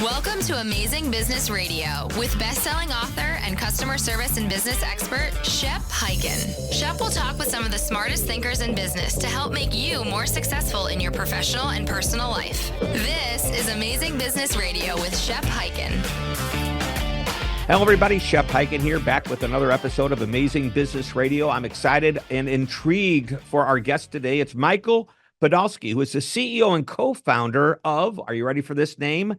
Welcome to Amazing Business Radio with best-selling author and customer service and business expert, Shep Hyken. Shep will talk with some of the smartest thinkers in business to help make you more successful in your professional and personal life. This is Amazing Business Radio with Shep Hyken. Hello, everybody. Shep Hyken here, back with another episode of Amazing Business Radio. I'm excited and intrigued for our guest today. It's Michael Podolsky, who is the CEO and co-founder of, are you ready for this name?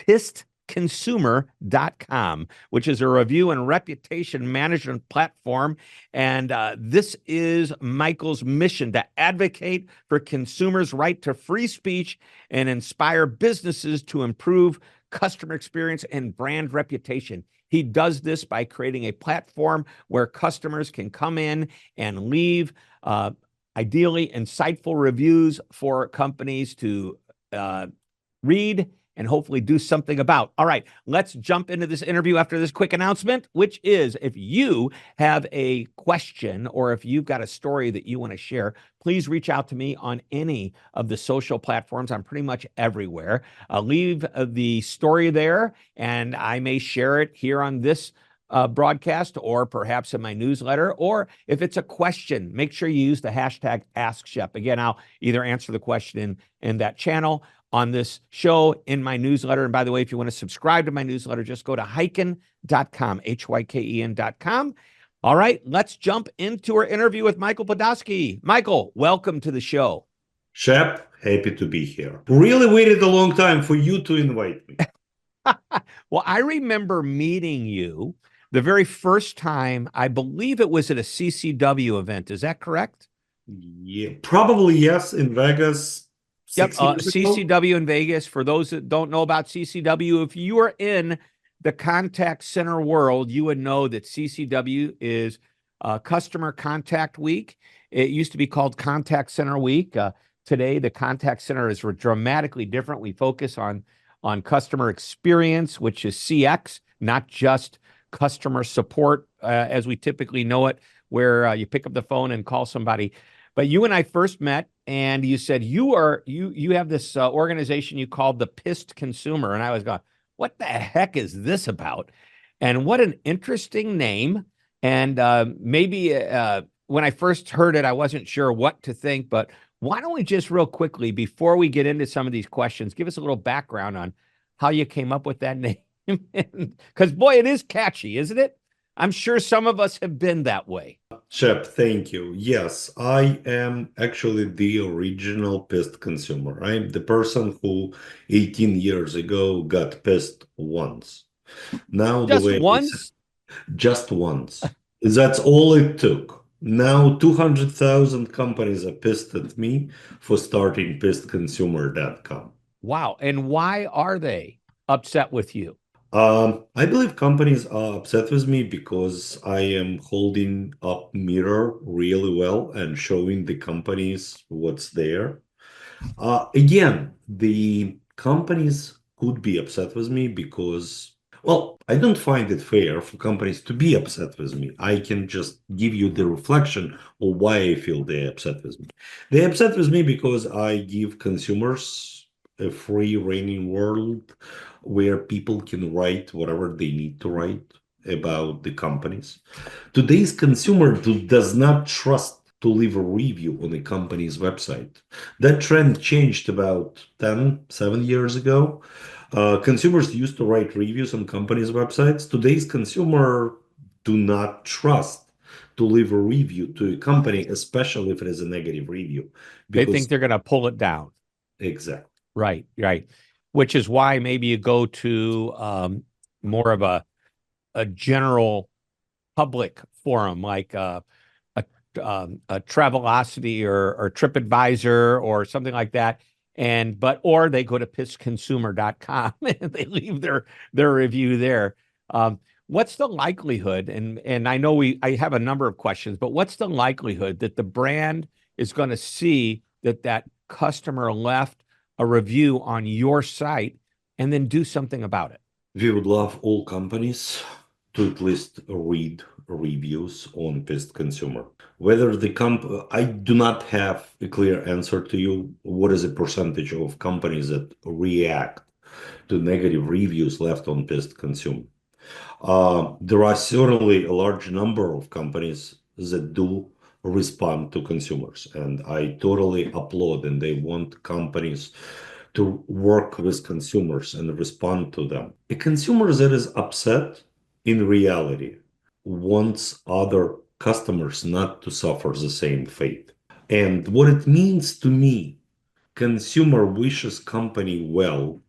PistConsumer.com, which is a review and reputation management platform. And this is Michael's mission to advocate for consumers' right to free speech and inspire businesses to improve customer experience and brand reputation. He does this by creating a platform where customers can come in and leave ideally insightful reviews for companies to read and hopefully do something about. All right, let's jump into this interview after this quick announcement, which is if you have a question or if you've got a story that you want to share, please reach out to me on any of the social platforms. I'm pretty much everywhere. Leave the story there, and I may share it here on this broadcast or perhaps in my newsletter. Or if it's a question, make sure you use the hashtag AskShep. Again, I'll either answer the question in that channel, on this show, in my newsletter. And by the way, if you want to subscribe to my newsletter, just go to hyken.com, Hyken.com. All right, let's jump into our interview with Michael Podolsky. Michael, welcome to the show. Shep, happy to be here. Really waited a long time for you to invite me. Well, I remember meeting you the very first time. I believe it was at a CCW event. Is that correct? Yeah, probably yes, in Vegas. Yep, CCW in Vegas. For those that don't know about CCW, if you are in the contact center world, you would know that CCW is Customer Contact Week. It used to be called Contact Center Week. Today, the contact center is dramatically different. We focus on customer experience, which is CX, not just customer support as we typically know it, where you pick up the phone and call somebody. But you and I first met, and you said you have this organization you called the Pissed Consumer, and I was going, what the heck is this about? And what an interesting name. And maybe when I first heard it, I wasn't sure what to think. But why don't we just real quickly, before we get into some of these questions, give us a little background on how you came up with that name? Because boy, it is catchy, isn't it? I'm sure some of us have been that way. Shep, thank you. Yes, I am actually the original pissed consumer. I'm the person who 18 years ago got pissed once. Now Just once? Just once. That's all it took. Now 200,000 companies are pissed at me for starting PissedConsumer.com. Wow. And why are they upset with you? I believe companies are upset with me because I am holding up mirror really well and showing the companies what's there. Again, the companies could be upset with me because, well, I don't find it fair for companies to be upset with me. I can just give you the reflection of why I feel they're upset with me. They're upset with me because I give consumers a free reigning world where people can write whatever they need to write about the companies. Today's consumer does not trust to leave a review on a company's website. That trend changed about 7 years ago. Consumers used to write reviews on companies' websites. Today's consumer do not trust to leave a review to a company, especially if it is a negative review. They think they're going to pull it down. Exactly. Right. Which is why maybe you go to more of a general public forum like a Travelocity or TripAdvisor or something like that. Or they go to PissedConsumer.com and they leave their review there. What's the likelihood? And I know I have a number of questions, but what's the likelihood that the brand is going to see that customer left a review on your site and then do something about it? We would love all companies to at least read reviews on Pissed Consumer. Whether I do not have a clear answer to you. What is the percentage of companies that react to negative reviews left on past consumer. There are certainly a large number of companies that do respond to consumers, and I totally applaud, and they want companies to work with consumers and respond to them. A consumer that is upset in reality wants other customers not to suffer the same fate. And what it means to me, consumer wishes company well,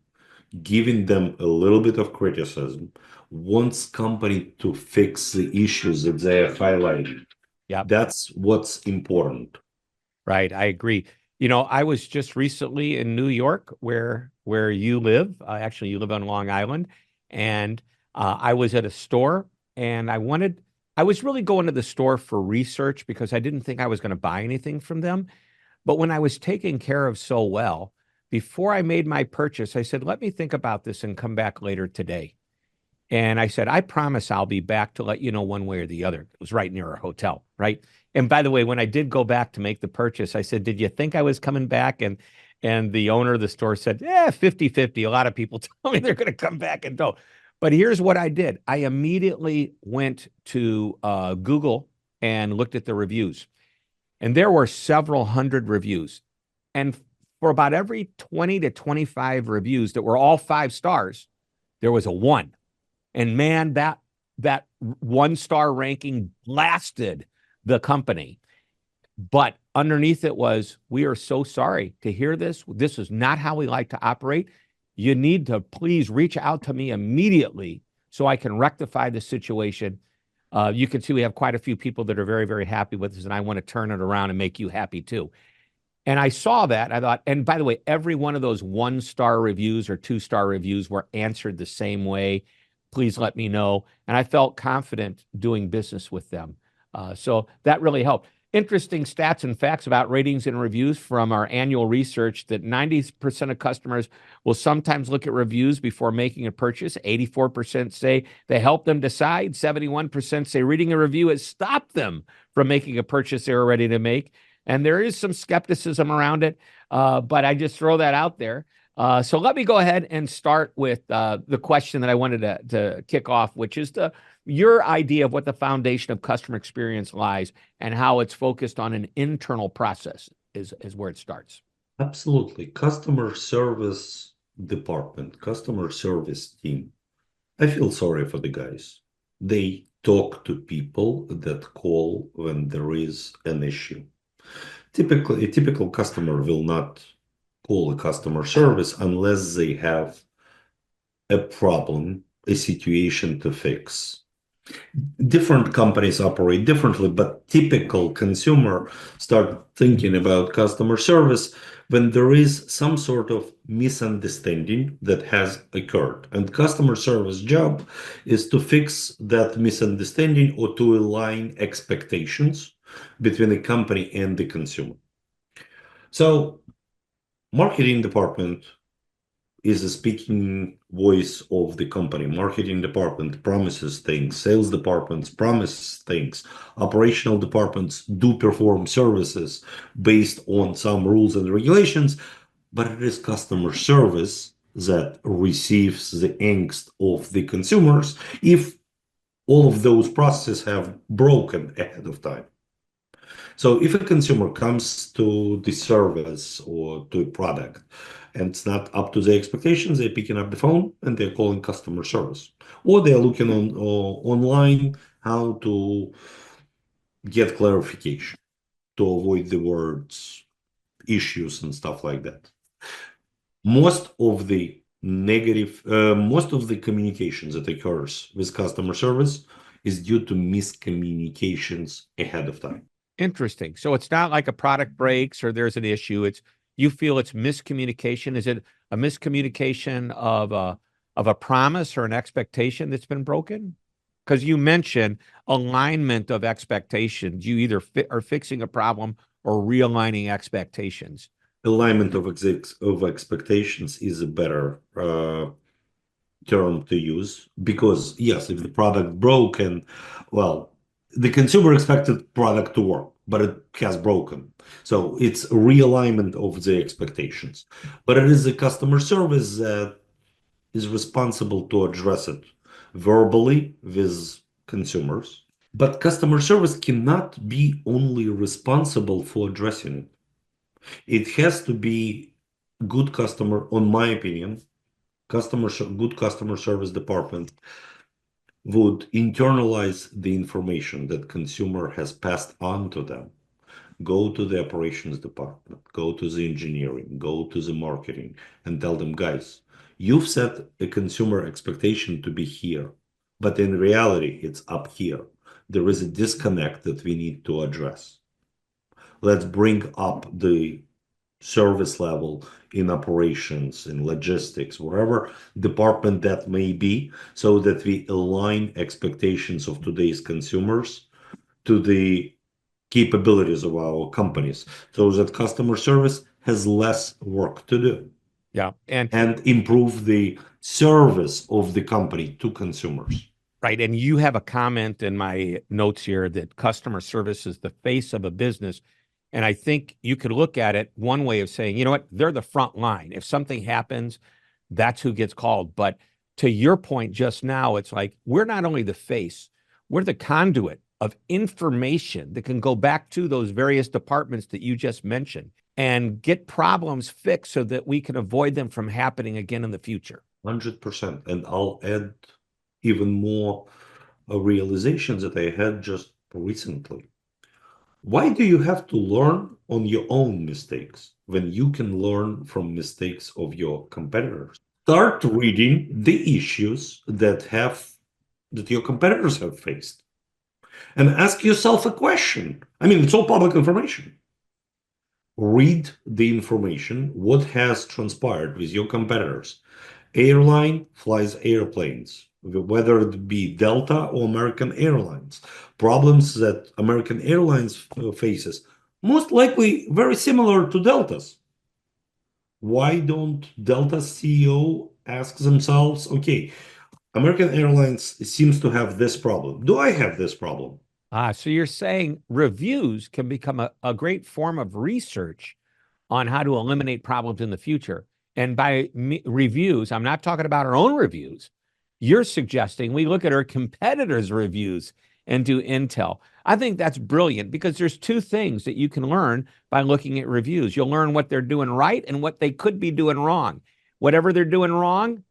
giving them a little bit of criticism, wants company to fix the issues that they are highlighting. Yeah. That's what's important. Right. I agree. You know, I was just recently in New York where you live. Actually, you live on Long Island. And I was at a store and I was really going to the store for research because I didn't think I was going to buy anything from them. But when I was taken care of so well, before I made my purchase, I said, let me think about this and come back later today. And I said, I promise I'll be back to let you know one way or the other. It was right near our hotel, right? And by the way, when I did go back to make the purchase, I said, did you think I was coming back? And the owner of the store said, yeah, 50-50. A lot of people tell me they're going to come back and don't. But here's what I did. I immediately went to Google and looked at the reviews. And there were several hundred reviews. And for about every 20 to 25 reviews that were all 5 stars, there was a 1. And man, that 1-star ranking blasted the company. But underneath it was, we are so sorry to hear this. This is not how we like to operate. You need to please reach out to me immediately so I can rectify the situation. You can see we have quite a few people that are very, very happy with this, and I want to turn it around and make you happy too. And I saw that. I thought, and by the way, every one of those 1-star reviews or 2-star reviews were answered the same way. Please let me know. And I felt confident doing business with them. So that really helped. Interesting stats and facts about ratings and reviews from our annual research that 90% of customers will sometimes look at reviews before making a purchase. 84% say they help them decide. 71% say reading a review has stopped them from making a purchase they were ready to make. And there is some skepticism around it, but I just throw that out there. So let me go ahead and start with the question that I wanted to kick off, which is your idea of what the foundation of customer experience lies and how it's focused on an internal process is where it starts. Absolutely. Customer service department, customer service team. I feel sorry for the guys. They talk to people that call when there is an issue. Typically, a typical customer will not call a customer service unless they have a problem, a situation to fix. Different companies operate differently, but typical consumer start thinking about customer service when there is some sort of misunderstanding that has occurred. And customer service job is to fix that misunderstanding or to align expectations between the company and the consumer. So marketing department is a speaking voice of the company. Marketing department promises things, sales departments promise things, operational departments do perform services based on some rules and regulations, but it is customer service that receives the angst of the consumers if all of those processes have broken ahead of time. So if a consumer comes to the service or to a product and it's not up to their expectations, they're picking up the phone and they're calling customer service. Or they're looking online how to get clarification, to avoid the words issues and stuff like that. Most of the communications that occurs with customer service is due to miscommunications ahead of time. Interesting. So it's not like a product breaks or there's an issue. You feel it's miscommunication. Is it a miscommunication of a promise or an expectation that's been broken? Because you mentioned alignment of expectations. You either are fixing a problem or realigning expectations. Alignment of expectations is a better term to use, because yes, if the product broke and the consumer expected product to work, but it has broken. So it's a realignment of the expectations. But it is the customer service that is responsible to address it verbally with consumers. But customer service cannot be only responsible for addressing it. It has to be good customer, on my opinion, good customer service department would internalize the information that consumer has passed on to them. Go to the operations department, go to the engineering, go to the marketing, and tell them, guys, you've set a consumer expectation to be here, but in reality, it's up here. There is a disconnect that we need to address. Let's bring up the service level in operations, in logistics, wherever department that may be, so that we align expectations of today's consumers to the capabilities of our companies, so that customer service has less work to do Yeah. and improve the service of the company to consumers. Right. And you have a comment in my notes here that customer service is the face of a business. And I think you could look at it one way of saying, you know what, they're the front line. If something happens, that's who gets called. But to your point just now, it's like we're not only the face, we're the conduit of information that can go back to those various departments that you just mentioned and get problems fixed so that we can avoid them from happening again in the future. 100%. And I'll add even more realizations that I had just recently. Why do you have to learn on your own mistakes when you can learn from mistakes of your competitors? Start reading the issues that your competitors have faced and ask yourself a question. I mean, it's all public information. Read the information, what has transpired with your competitors. Airline flies airplanes, whether it be Delta or American Airlines. Problems that American Airlines faces, most likely very similar to Delta's. Why don't Delta's CEO ask themselves, okay, American Airlines seems to have this problem. Do I have this problem? So you're saying reviews can become a great form of research on how to eliminate problems in the future. And by reviews, I'm not talking about our own reviews. You're suggesting we look at our competitors' reviews and do intel. I think that's brilliant because there's two things that you can learn by looking at reviews. You'll learn what they're doing right and what they could be doing wrong. Whatever they're doing wrong,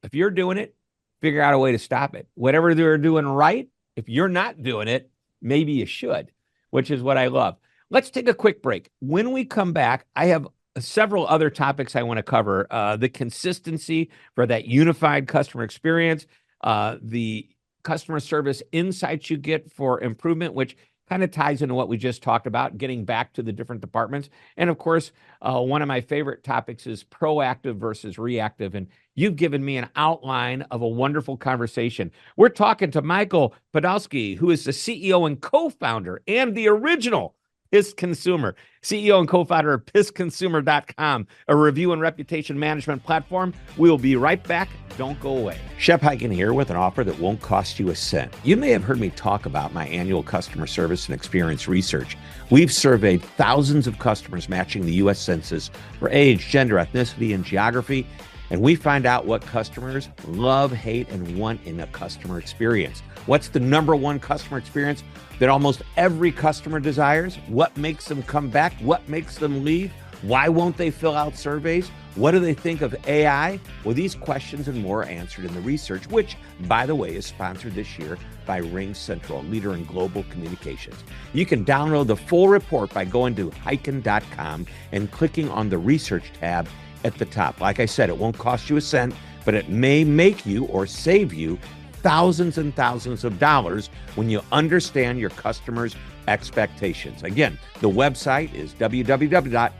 if you're doing it, figure out a way to stop it. Whatever they're doing right, if you're not doing it, maybe you should, which is what I love. Let's take a quick break. When we come back, I have several other topics I want to cover. The consistency for that unified customer experience, the customer service insights you get for improvement, which kind of ties into what we just talked about, getting back to the different departments. And of course, one of my favorite topics is proactive versus reactive. And you've given me an outline of a wonderful conversation. We're talking to Michael Podolsky, who is the CEO and co-founder and the original PIST Consumer, CEO and co-founder of PISTConsumer.com, a review and reputation management platform. We'll be right back. Don't go away. Shep Hyken here with an offer that won't cost you a cent. You may have heard me talk about my annual customer service and experience research. We've surveyed thousands of customers matching the U.S. Census for age, gender, ethnicity, and geography, and we find out what customers love, hate, and want in a customer experience. What's the number one customer experience that almost every customer desires? What makes them come back? What makes them leave? Why won't they fill out surveys? What do they think of AI? Well, these questions and more are answered in the research, which, by the way, is sponsored this year by Ring Central, a leader in global communications. You can download the full report by going to Hyken.com and clicking on the research tab at the top. Like I said, it won't cost you a cent, but it may make you or save you thousands and thousands of dollars when you understand your customers' expectations. Again, the website is www.hyken.com.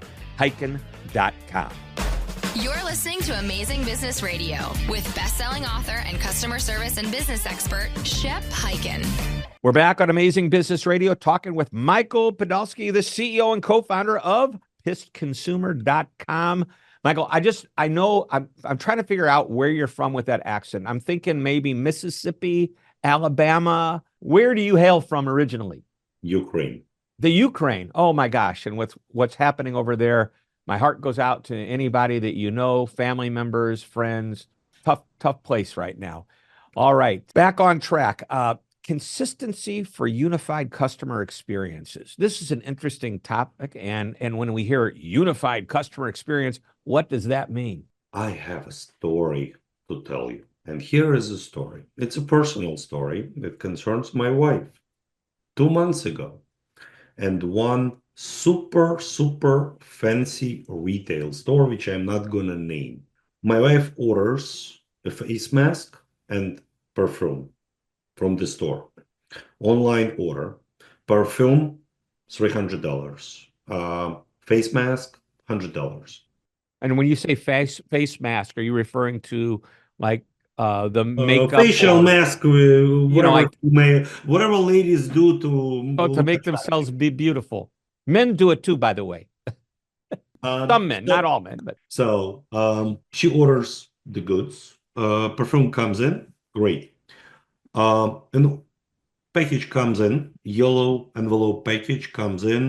You're listening to Amazing Business Radio with best-selling author and customer service and business expert, Shep Hyken. We're back on Amazing Business Radio talking with Michael Podolsky, the CEO and co-founder of PISTConsumer.com. Michael, I know I'm trying to figure out where you're from with that accent. I'm thinking maybe Mississippi, Alabama. Where do you hail from originally? Ukraine. The Ukraine. Oh my gosh. And with what's happening over there, my heart goes out to anybody that you know, family members, friends. tough place right now. All right, back on track. Consistency for unified customer experiences. This is an interesting topic, and when we hear unified customer experience, what does that mean? I have a story to tell you. And here is a story. It's a personal story. It concerns my wife. 2 months ago, and one super, super fancy retail store, which I'm not gonna name. My wife orders a face mask and perfume from the store. Online order. Perfume, $300. Face mask, $100. And when you say face mask, are you referring to like the makeup Facial or mask, like whatever ladies do to to look make themselves be beautiful? Men do it too, by the way. Some men, not all men, but So she orders the goods. Perfume comes in, great. And package comes in, yellow envelope package comes in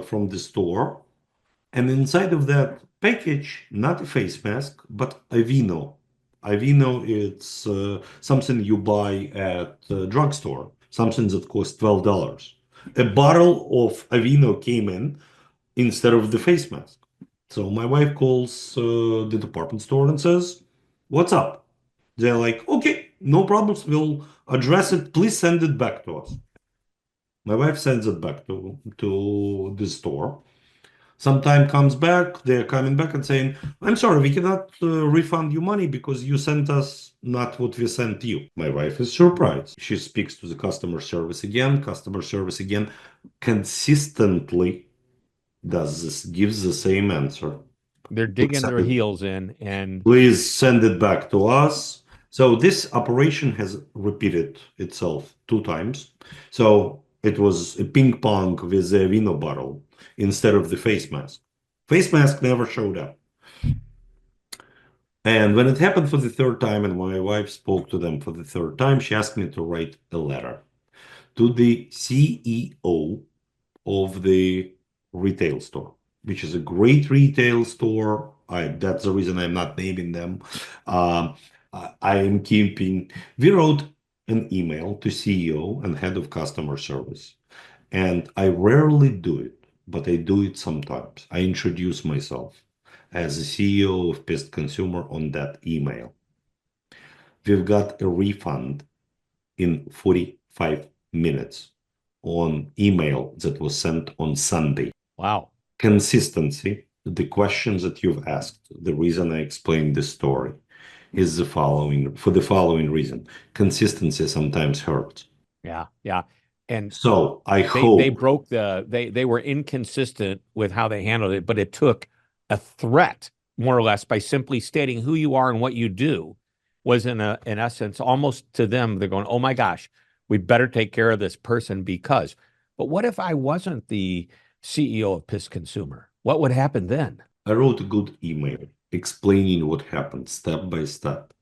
from the store. And inside of that package, not a face mask, but a vino. A vino, it's something you buy at the drugstore, something that costs $12. A bottle of Avino came in instead of the face mask. So my wife calls the department store and says, "What's up?" They're like, "Okay, no problems. We'll address it. Please send it back to us." My wife sends it back to the store. Some time comes back, they're coming back and saying, "I'm sorry, we cannot refund you money because you sent us not what we sent you." My wife is surprised. She speaks to the customer service again. Customer service again consistently does this, gives the same answer. they're digging their heels in and Please send it back to us. So this operation has repeated itself 2 times. So it was a ping pong with a vino bottle instead of the face mask. Face mask never showed up. And when it happened for the third time, and my wife spoke to them for the third time, she asked me to write a letter to the CEO of the retail store, which is a great retail store. That's the reason I'm not naming them. I am keeping. We wrote an email to CEO and head of customer service, and I rarely do it, but I do it sometimes. I introduce myself as the CEO of Pest Consumer on that email. We've got a refund in 45 minutes on email that was sent on Sunday. wow. Consistency, the questions that you've asked, the reason I explained this story is for the following reason. Consistency sometimes hurts. Yeah. And So I they hope broke they were inconsistent with how they handled it, but it took a threat, more or less, by simply stating who you are and what you do, was in essence almost to them, they're going, oh my gosh, we better take care of this person because. But what if I wasn't the CEO of Piss Consumer? What would happen then? I wrote a good email explaining what happened step by step.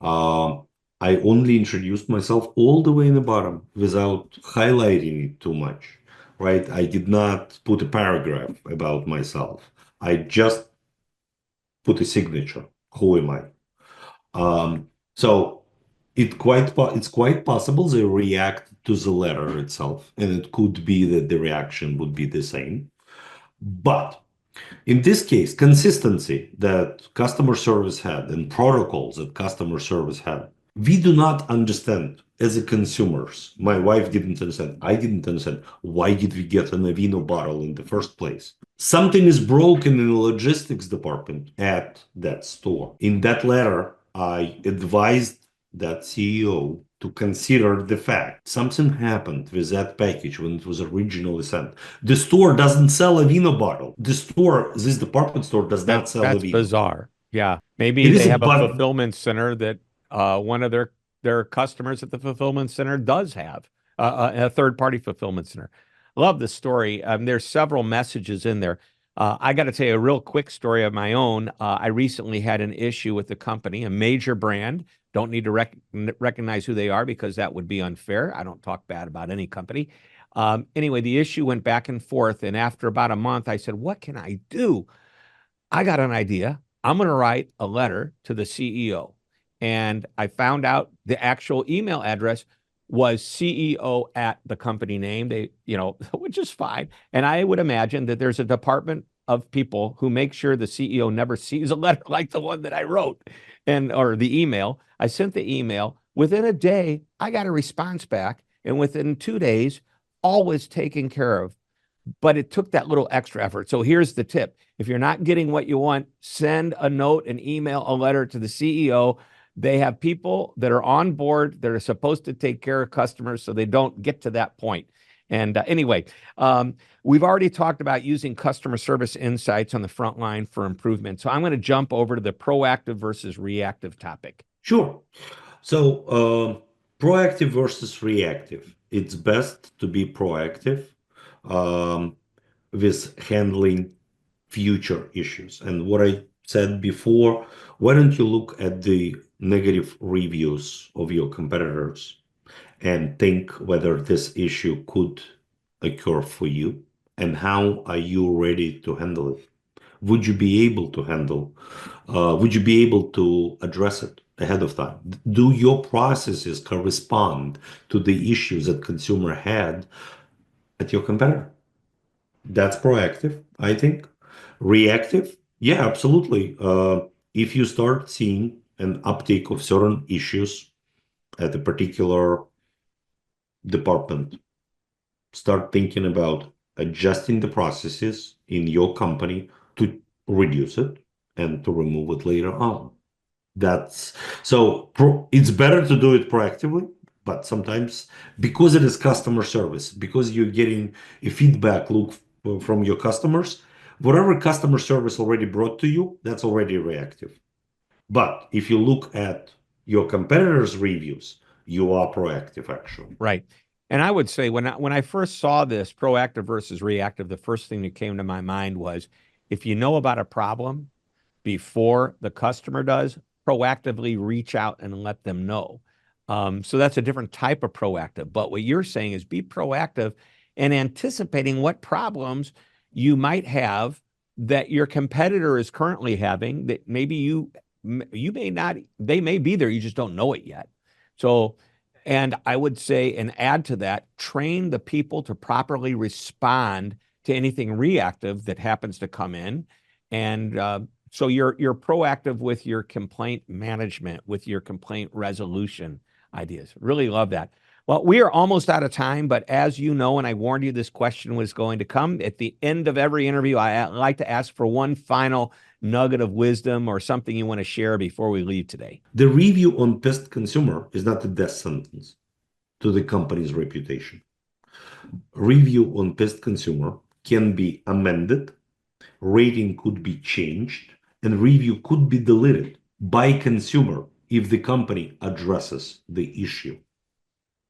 I only introduced myself all the way in the bottom without highlighting it too much, right? I did not put a paragraph about myself. I just put a signature. Who am I? So it's quite possible they react to the letter itself, and it could be that the reaction would be the same. But in this case, consistency that customer service had and protocols that customer service had, we do not understand as a consumers. My wife didn't understand. I didn't understand. Why did we get an Avino bottle in the first place? Something is broken in the logistics department at that store. In that letter, I advised that CEO to consider the fact something happened with that package when it was originally sent. The store doesn't sell a vino bottle. This department store does not sell a That's vino. bizarre. Yeah. Maybe It they is have a fulfillment center that one of their customers at the fulfillment center does have a third party fulfillment center. Love the story. There's several messages in there. I got to tell you a real quick story of my own. I recently had an issue with the company, a major brand. Don't need to recognize who they are because that would be unfair. I don't talk bad about any company. Anyway, the issue went back and forth. And after about a month, I said, what can I do? I got an idea. I'm going to write a letter to the CEO. and I found out the actual email address was CEO at the company name. They, which is fine. And I would imagine that there's a department of people who make sure the CEO never sees a letter like the one that I wrote or the email. I sent the email. Within a day, I got a response back, and within 2 days, all was taken care of. But it took that little extra effort. So here's the tip. If you're not getting what you want, send a note, an email, a letter to the CEO. They have people that are on board that are supposed to take care of customers so they don't get to that point. And anyway, we've already talked about using customer service insights on the front line for improvement. So I'm going to jump over to the proactive versus reactive topic. Sure. So proactive versus reactive. It's best to be proactive with handling future issues. And what I said before, why don't you look at the negative reviews of your competitors and think whether this issue could occur for you, and how are you ready to handle it? Would you be able to would you be able to address it ahead of time? Do your processes correspond to the issues that consumer had at your competitor? That's proactive, I think. Reactive, yeah, absolutely. If you start seeing an uptake of certain issues at a particular department, start thinking about adjusting the processes in your company to reduce it and to remove it later on. It's better to do it proactively, but sometimes because it is customer service, because you're getting a feedback loop from your customers, whatever customer service already brought to you, that's already reactive. But if you look at your competitors' reviews, you are proactive, actually. Right. And I would say when I first saw this proactive versus reactive, the first thing that came to my mind was, if you know about a problem before the customer does, proactively reach out and let them know. So that's a different type of proactive. But what you're saying is be proactive and anticipating what problems you might have that your competitor is currently having that maybe you may not, they may be there, you just don't know it yet. So, and I would say, and add to that, train the people to properly respond to anything reactive that happens to come in. And so you're proactive with your complaint management, with your complaint resolution ideas. Really love that. Well, we are almost out of time, but as you know, and I warned you this question was going to come at the end of every interview, I like to ask for one final nugget of wisdom or something you want to share before we leave today. The review on pest consumer is not a death sentence to the company's reputation. Review on pest consumer can be amended, rating could be changed, and review could be deleted by consumer if the company addresses the issue.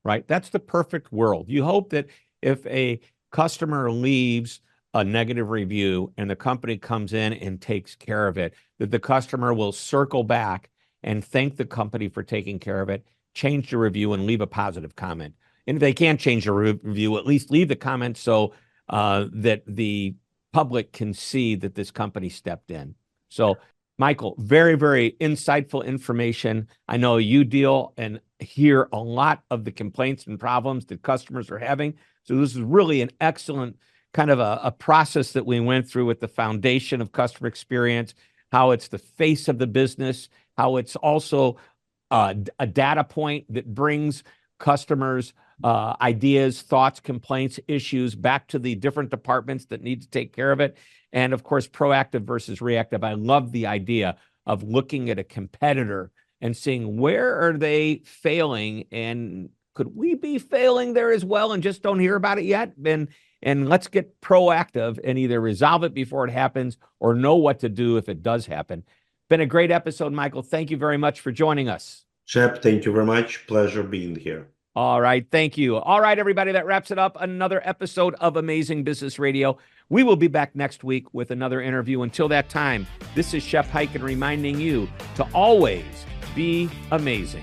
Right? That's the perfect world. You hope that if a customer leaves a negative review and the company comes in and takes care of it, that the customer will circle back and thank the company for taking care of it, change the review, and leave a positive comment. And if they can't change the review, at least leave the comment so that the public can see that this company stepped in. So, Michael, very, very insightful information. I know you deal and hear a lot of the complaints and problems that customers are having. So this is really an excellent kind of a process that we went through with the foundation of customer experience, how it's the face of the business, how it's also a data point that brings customers' ideas, thoughts, complaints, issues back to the different departments that need to take care of it. And of course, proactive versus reactive. I love the idea of looking at a competitor and seeing where are they failing, and could we be failing there as well and just don't hear about it yet? And let's get proactive and either resolve it before it happens or know what to do if it does happen. Been a great episode, Michael. Thank you very much for joining us. Shep, thank you very much. Pleasure being here. All right. Thank you. All right, everybody. That wraps it up. Another episode of Amazing Business Radio. We will be back next week with another interview. Until that time, this is Shep Hyken reminding you to always be amazing.